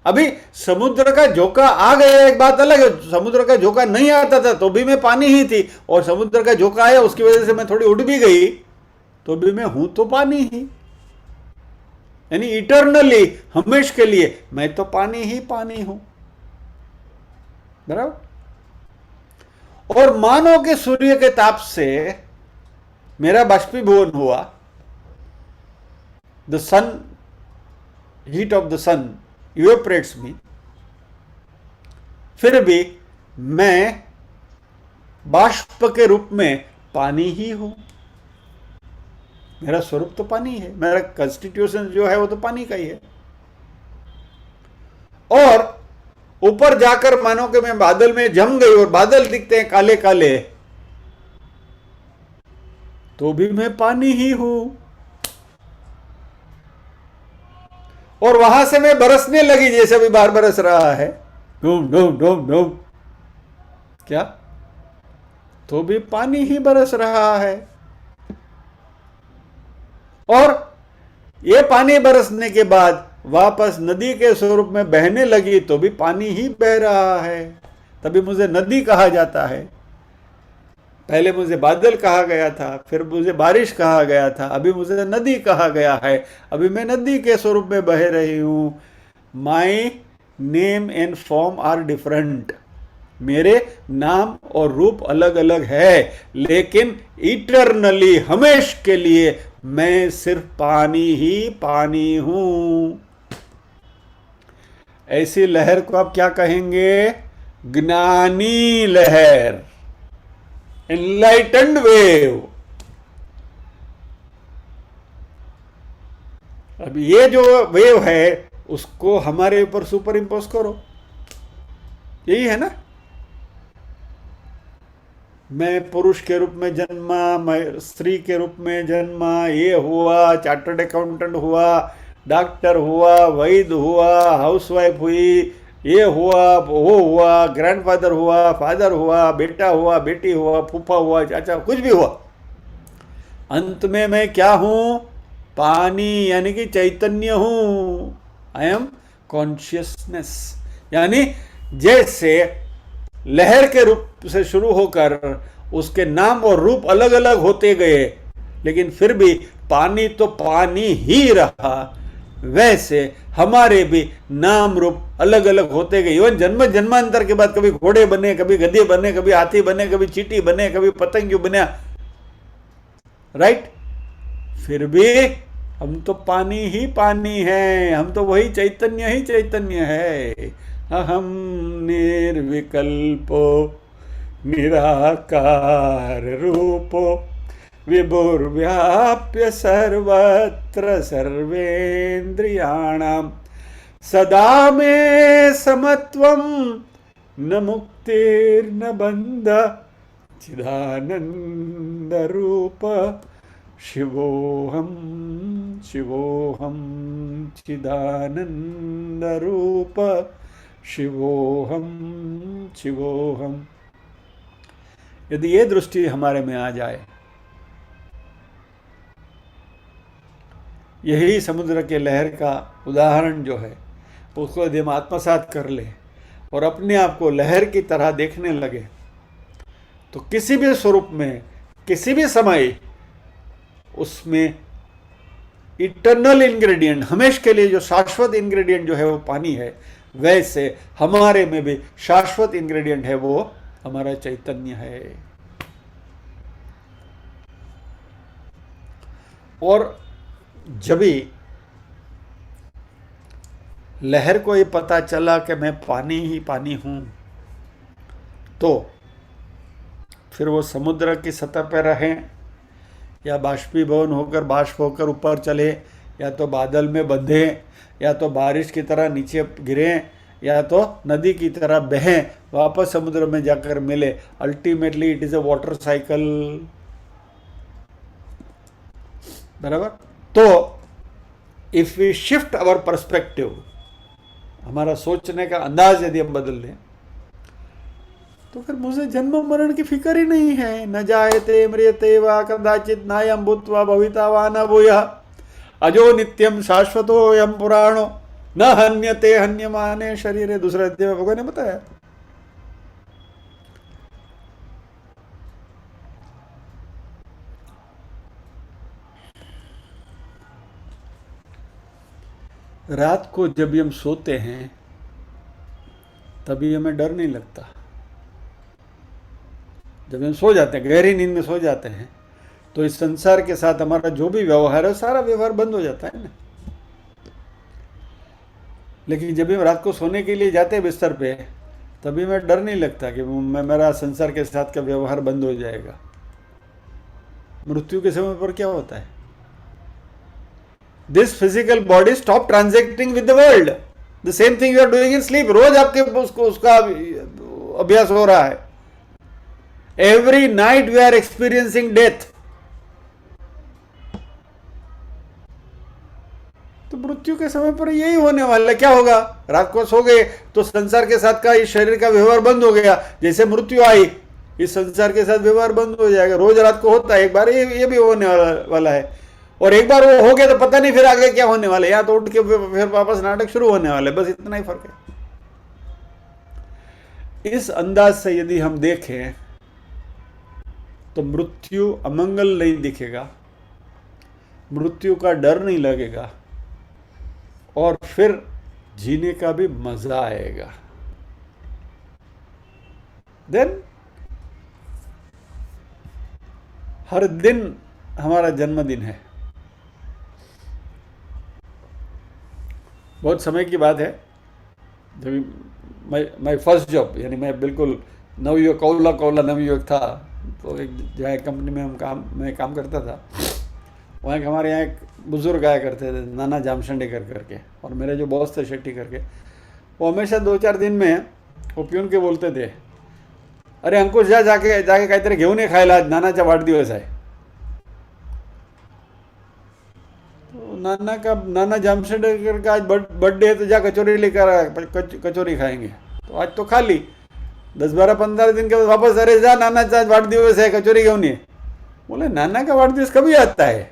अभी समुद्र का झोंका आ गया एक बात अलग है, समुद्र का झोंका नहीं आता था तो भी मैं पानी ही थी, और समुद्र का झोंका आया उसकी वजह से मैं थोड़ी उड़ भी गई तो भी मैं हूं तो पानी ही। यानी इटरनली, हमेशा के लिए मैं तो पानी ही पानी हूं, बराबर। और मानो कि सूर्य के ताप से मेरा बाष्पीभवन हुआ, the sun, heat of the sun evaporates me, फिर भी मैं बाष्प के रूप में पानी ही हूं। मेरा स्वरूप तो पानी है, मेरा कॉन्स्टिट्यूशन जो है वो तो पानी का ही है। और ऊपर जाकर मानो कि मैं बादल में जम गई और बादल दिखते हैं काले काले, तो भी मैं पानी ही हूं। और वहां से मैं बरसने लगी जैसे अभी बाहर बरस रहा है, डूम डूम डूम डूम, क्या, तो भी पानी ही बरस रहा है। और ये पानी बरसने के बाद वापस नदी के स्वरूप में बहने लगी तो भी पानी ही बह रहा है, तभी मुझे नदी कहा जाता है। पहले मुझे बादल कहा गया था, फिर मुझे बारिश कहा गया था, अभी मुझे नदी कहा गया है। अभी मैं नदी के स्वरूप में बह रही हूं। My name and form are different, मेरे नाम और रूप अलग अलग है, लेकिन इटरनली हमेश के लिए मैं सिर्फ पानी ही पानी हूं। ऐसी लहर को आप क्या कहेंगे? ज्ञानी लहर, एनलाइटेंड वेव। अब ये जो वेव है उसको हमारे ऊपर सुपर इम्पोज करो, यही है ना। मैं पुरुष के रूप में जन्मा, मैं स्त्री के रूप में जन्मा, ये हुआ, चार्टर्ड अकाउंटेंट हुआ, डॉक्टर हुआ, वैद्य हुआ, हाउसवाइफ हुई, ये हुआ, वो हुआ, ग्रैंडफादर हुआ, फादर हुआ, बेटा हुआ, बेटी हुआ, फूफा हुआ, चाचा, कुछ भी हुआ। अंत में मैं क्या हूं? पानी, यानी कि चैतन्य हूं। I am consciousness. यानी जैसे लहर के रूप से शुरू होकर उसके नाम और रूप अलग अलग होते गए, लेकिन फिर भी पानी तो पानी ही रहा, वैसे हमारे भी नाम रूप अलग अलग होते गए। इवन जन्म जन्मांतर के बाद कभी घोड़े बने, कभी गधे बने, कभी हाथी बने, कभी चींटी बने, कभी पतंग बने, राइट। फिर भी हम तो पानी ही पानी है, हम तो वही चैतन्य ही चैतन्य है। अहम निर्विकल्पो निराकार रूपो विभुर्व्याप्य सर्वत्र सर्वेन्द्रियाणाम सदा में समत्वम न मुक्तिर्न बंध चिदानंद रूप शिवोहम शिवोहम चिदानंद रूप शिवोहम शिवोहम। यदि ये दृष्टि हमारे में आ जाए, यही समुद्र के लहर का उदाहरण जो है उसको यदि हम आत्मसात कर ले और अपने आप को लहर की तरह देखने लगे, तो किसी भी स्वरूप में, किसी भी समय उसमें इटर्नल इंग्रेडिएंट, हमेश के लिए जो शाश्वत इंग्रेडिएंट जो है वो पानी है, वैसे हमारे में भी शाश्वत इंग्रेडिएंट है वो हमारा चैतन्य है। और जब भी लहर को ये पता चला कि मैं पानी ही पानी हूं, तो फिर वो समुद्र की सतह पर रहें या बाष्पीभवन होकर बाष्प होकर ऊपर चले, या तो बादल में बंधे, या तो बारिश की तरह नीचे गिरें, या तो नदी की तरह बहें, वापस समुद्र में जाकर मिले। Ultimately it is a water cycle, बराबर। तो if we shift our perspective, हमारा सोचने का अंदाज यदि हम बदल लें, तो फिर मुझे जन्म मरण की फिक्र ही नहीं है। न जायते म्रियते वा कदाचित नायम भूत्वा भविता वा न भूयः अजो नित्यम शाश्वतो यम पुराणो न हन्यते हन्यमाने शरीरे। दूसरे अध्याय में भगवान ने बताया। रात को जब भी हम सोते हैं तभी हमें डर नहीं लगता। जब हम सो जाते हैं, गहरी नींद में सो जाते हैं, तो इस संसार के साथ हमारा जो भी व्यवहार है सारा व्यवहार बंद हो जाता है ना। लेकिन जब हम रात को सोने के लिए जाते हैं बिस्तर पे, तभी हमें डर नहीं लगता कि मेरा संसार के साथ का व्यवहार बंद हो जाएगा। मृत्यु के समय पर क्या होता है? This physical body stop transacting with the world. The same thing you are doing in sleep. रोज आपके उसका अभ्यास हो रहा है। Every night we are experiencing death. तो मृत्यु के समय पर यही होने वाला है। क्या होगा? रात को सो गए तो संसार के साथ का इस शरीर का व्यवहार बंद हो गया। जैसे मृत्यु आई, इस संसार के साथ व्यवहार बंद हो जाएगा। रोज रात को होता है, एक बार ये भी होने वाला है। और एक बार वो हो गया तो पता नहीं फिर आगे क्या होने वाला है। या तो उठ के फिर वापस नाटक शुरू होने वाला है। बस इतना ही फर्क है। इस अंदाज से यदि हम देखें तो मृत्यु अमंगल नहीं दिखेगा, मृत्यु का डर नहीं लगेगा, और फिर जीने का भी मजा आएगा। देन हर दिन हमारा जन्मदिन है। बहुत समय की बात है, जब मैं फर्स्ट जॉब, यानी मैं बिल्कुल नवयुवक, कौला नवयुवक था, तो एक जहाँ कंपनी में मैं काम करता था, वहाँ हमारे यहाँ एक बुजुर्ग आया करते थे, नाना जामशंडेकर करके, और मेरे जो बॉस थे शेट्टी करके, वो हमेशा 2-4 दिन में वो पिऊन के बोलते थे, अरे अंकुश जाके काहीतरी घेऊन ये खायला, आज नानाचा वाढदिवस आहे। तो नाना जामशेदकर का आज बर्थडे है, तो जा कचौरी लेकर आ, कचौरी खाएंगे। तो आज तो खा ली, 10-12-15 दिन के बाद वापस, अरे जा नानाचा आज वाढदिवस है, कचौरी घेऊन ये। बोले नाना का वाढदिवस कभी आता है?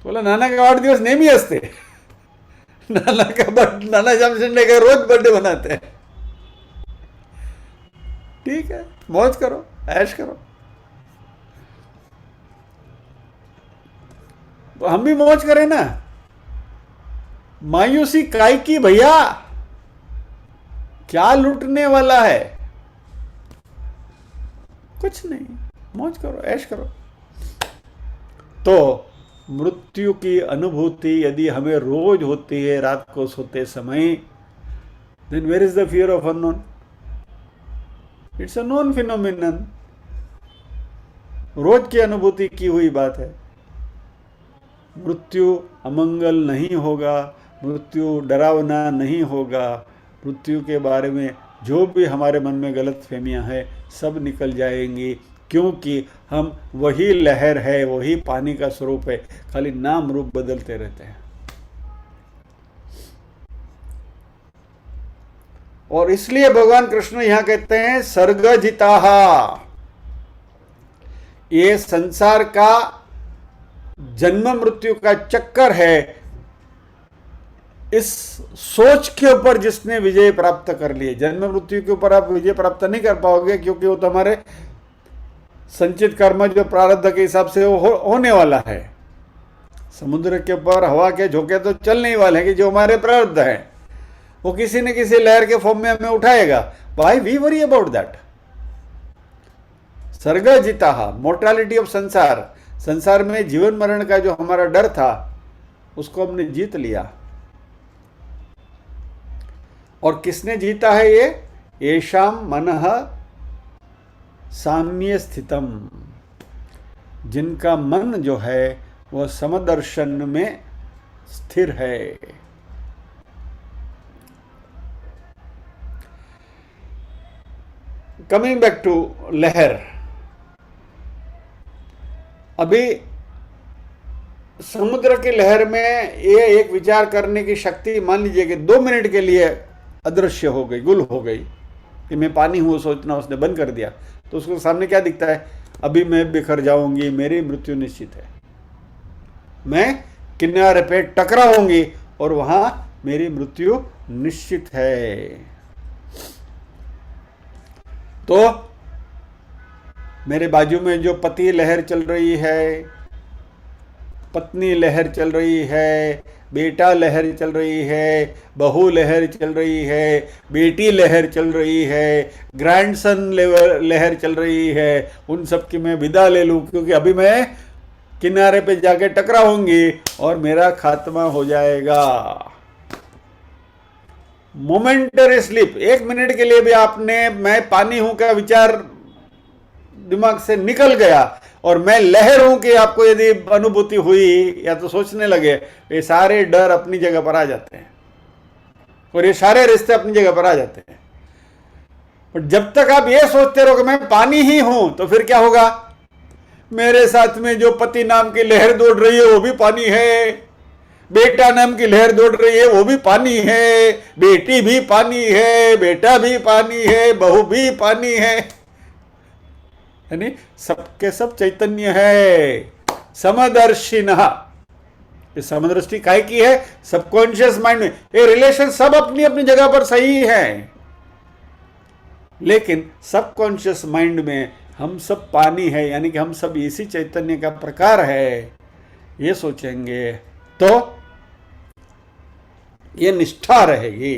बोला नाना का वाढदिवस नेहमी असते। नाना जामशेदकर रोज बर्थडे बनाते हैं। ठीक है, मौज करो, ऐश करो। तो हम भी मौज करें ना। मायूसी काय की भैया, क्या लूटने वाला है? कुछ नहीं, मौज करो, ऐश करो। तो मृत्यु की अनुभूति यदि हमें रोज होती है रात को सोते समय, then where is the fear of unknown? It's a known phenomenon, रोज की अनुभूति की हुई बात है। मृत्यु अमंगल नहीं होगा, मृत्यु डरावना नहीं होगा। मृत्यु के बारे में जो भी हमारे मन में गलत फहमियाँ हैं सब निकल जाएंगी, क्योंकि हम वही लहर है, वही पानी का स्वरूप है, खाली नाम रूप बदलते रहते हैं। और इसलिए भगवान कृष्ण यहां कहते हैं सर्गजिताहा, ये संसार का जन्म मृत्यु का चक्कर है, इस सोच के ऊपर जिसने विजय प्राप्त कर लिए। जन्म मृत्यु के ऊपर आप विजय प्राप्त नहीं कर पाओगे, क्योंकि वो तो हमारे संचित कर्म जो प्रारब्ध के हिसाब से होने वाला है। समुद्र के ऊपर हवा के झोंके तो चल नहीं वाले हैं कि जो हमारे प्रारब्ध है, वो किसी न किसी लहर के फॉर्म में हमें उठाएगा। Why we worry about that? सर्गजिताहा, मोर्टालिटी ऑफ संसार, संसार में जीवन मरण का जो हमारा डर था उसको हमने जीत लिया। और किसने जीता है ये? येषाम मनः साम्य स्थितम, जिनका मन जो है वह समदर्शन में स्थिर है। कमिंग बैक टू लहर, अभी समुद्र की लहर में ये एक विचार करने की शक्ति मान लीजिए कि 2 मिनट के लिए अदृश्य हो गई, गुल हो गई कि मैं पानी हूं, सोचना उसने बंद कर दिया, तो उसको सामने क्या दिखता है? अभी मैं बिखर जाऊंगी, मेरी मृत्यु निश्चित है, मैं किनारे पे टकराऊंगी और वहां मेरी मृत्यु निश्चित है। तो मेरे बाजू में जो पति लहर चल रही है, पत्नी लहर चल रही है, बेटा लहर चल रही है, बहू लहर चल रही है, बेटी लहर चल रही है, ग्रैंडसन लहर चल रही है, उन सब की मैं विदा ले लूं, क्योंकि अभी मैं किनारे पे जाके टकराऊंगी और मेरा खात्मा हो जाएगा। मोमेंटरी स्लिप, 1 मिनट के लिए भी आपने मैं पानी हूं का विचार दिमाग से निकल गया और मैं लहर हूं कि आपको यदि अनुभूति हुई या तो सोचने लगे, ये सारे डर अपनी जगह पर आ जाते हैं और ये सारे रिश्ते अपनी जगह पर आ जाते हैं। पर जब तक आप ये सोचते रहो कि मैं पानी ही हूं, तो फिर क्या होगा? मेरे साथ में जो पति नाम की लहर दौड़ रही है वो भी पानी है, बेटा नाम की लहर दौड़ रही है वो भी पानी है, बेटी भी पानी है, बेटा भी पानी है, बहू भी पानी है, यानी सबके सब चैतन्य है। समदर्शिनः, ये समदृष्टि काय की है? सबकॉन्शियस माइंड में ये रिलेशन सब अपनी अपनी जगह पर सही है, लेकिन सबकॉन्शियस माइंड में हम सब पानी है, यानी कि हम सब इसी चैतन्य का प्रकार है, ये सोचेंगे तो ये निष्ठा रहेगी।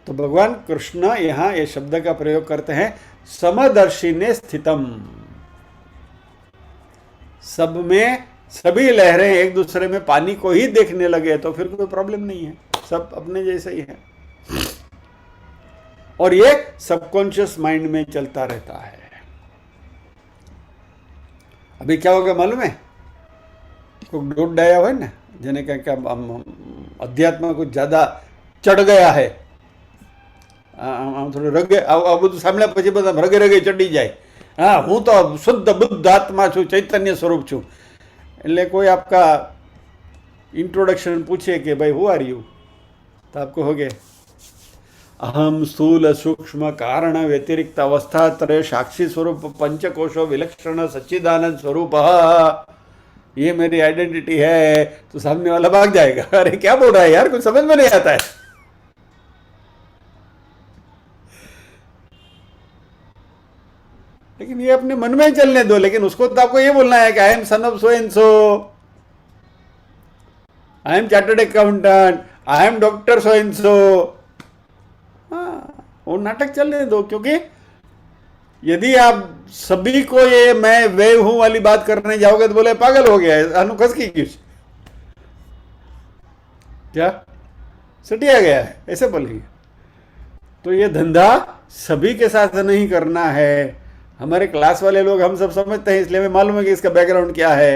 तो भगवान कृष्ण यहाँ ये शब्द का प्रयोग करते हैं समदर्शी ने स्थितम। सब में सभी लहरें एक दूसरे में पानी को ही देखने लगे तो फिर कोई प्रॉब्लम नहीं है, सब अपने जैसे ही है। और ये सबकॉन्शियस माइंड में चलता रहता है। अभी क्या होगा मालूम है? कोई डोट डाया हुआ है ना, જેને કંઈક અધ્યાત્મ कुछ ज्यादा ચડ ગયા है, આમ થોડું રગે આ બધું સાંભળ્યા પછી બધા રગે રગે ચડી જાય, હા હું તો શુદ્ધ બુદ્ધ આત્મા છું, ચૈતન્ય સ્વરૂપ છું। એટલે કોઈ આપકા इंट्रोडक्शन पूछे कि भाई हु आर यू, तो आपको हो गए अहम स्थूल सूक्ष्म कारण व्यतिरिक्त अवस्था त्रय साक्षी स्वरूप पंचकोशो विलक्षण सच्चिदानंद स्वरूप, ये मेरी आइडेंटिटी है। तो सामने वाला भाग जाएगा, अरे क्या बोल रहा है यार, कुछ समझ में नहीं आता है। लेकिन ये अपने मन में ही चलने दो, लेकिन उसको तो आपको ये बोलना है कि I am son of so and so, I am chartered accountant, I am doctor so and so. हाँ, वो नाटक चलने दो, क्योंकि यदि आप सभी को ये मैं वे हूं वाली बात करने जाओगे तो बोले पागल हो गया है, अनुकस की कुछ क्या सटिया गया है, ऐसे बोलेंगे। तो ये धंधा सभी के साथ नहीं करना है। हमारे क्लास वाले लोग हम सब समझते हैं, इसलिए हमें मालूम है कि इसका बैकग्राउंड क्या है।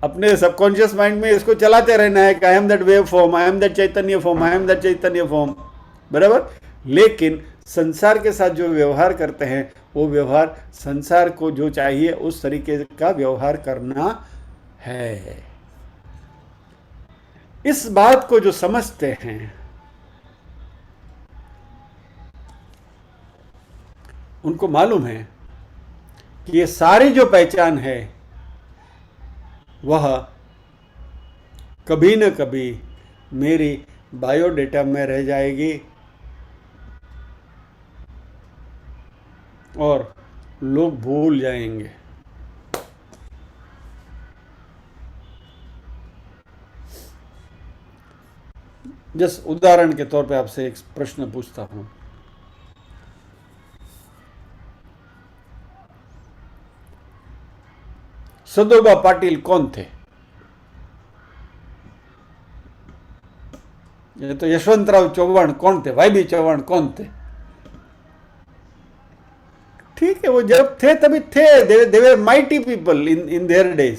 अपने सबकॉन्शियस माइंड में इसको चलाते रहना है कि I am that wave form, I am that Chaitanya form, I am that Chaitanya form, बराबर। लेकिन संसार के साथ जो व्यवहार करते हैं वो व्यवहार संसार को जो चाहिए उस तरीके का व्यवहार करना है। इस बात को जो समझते हैं उनको मालूम है कि ये सारी जो पहचान है वह कभी न कभी मेरी बायोडेटा में रह जाएगी और लोग भूल जाएंगे। जस्ट उदाहरण के तौर पे आपसे एक प्रश्न पूछता हूं, सदोबा पाटिल कौन थे? ये तो यशवंतराव चौहान कौन थे? वाई बी चौहान कौन थे? ठीक है, वो जब थे तभी थे, they were mighty people in their days,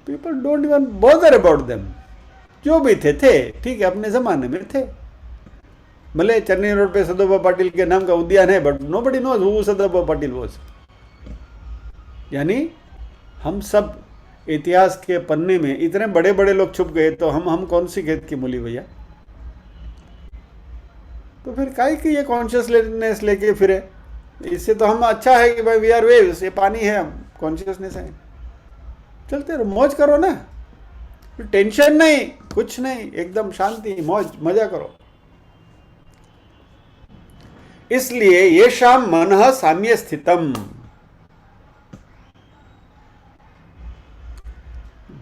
people don't even bother about them. जो भी थे ठीक है, अपने जमाने में थे। भले चेन्नई रोड पे सदोबा पाटिल के नाम का उद्यान है, but nobody knows who Sadoba Patil was. यानी हम सब इतिहास के पन्ने में इतने बड़े बड़े लोग छुप गए, तो हम कौन सी खेत की मूली भैया। तो फिर काहे की ये कॉन्शियसनेस लेके फिरे? इससे तो हम अच्छा है कि भाई वी आर वेव्स, ये पानी है, हम कॉन्शियसनेस है, चलते रहो, मौज करो ना, टेंशन नहीं, कुछ नहीं, एकदम शांति, मौज मजा करो। इसलिए ये शाम मनः साम्य स्थितम,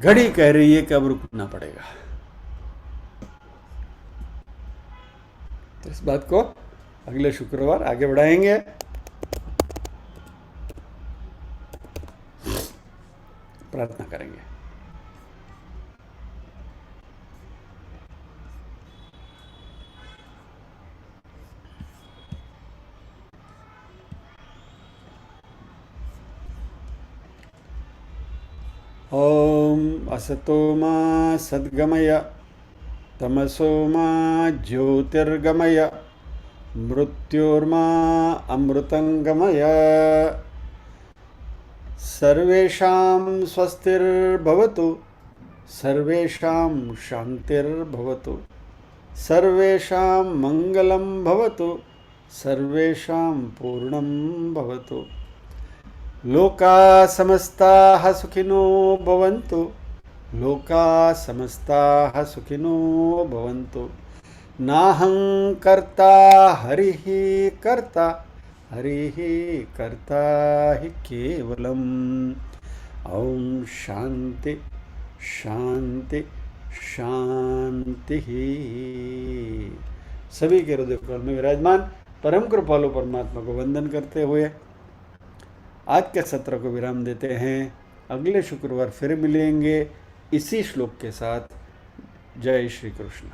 घड़ी कह रही है कि अब रुकना पड़ेगा। तो इस बात को अगले शुक्रवार आगे बढ़ाएंगे। प्रार्थना करेंगे। ओम असतो मा सद्गमय तमसो मा ज्योतिर्गमय मृत्योर्मा अमृतंगमय। सर्वेषां स्वस्तिर्भवतु, सर्वेषां शान्तिर्भवतु, सर्वेषां मंगलं भवतु, सर्वेषां पूर्णं भवतु। लोका समस्ताः सुखिनो भवन्तु, लोका समस्ताः सुखिनो भवन्तु। नाहं कर्ता हरिः कर्ता, हरिः कर्ता हि केवलम्। ओम शांति शांति शांति। सभी के हृदय कमल में विराजमान परम कृपालु परमात्मा को वंदन करते हुए आज के सत्र को विराम देते हैं। अगले शुक्रवार फिर मिलेंगे इसी श्लोक के साथ। जय श्री कृष्ण।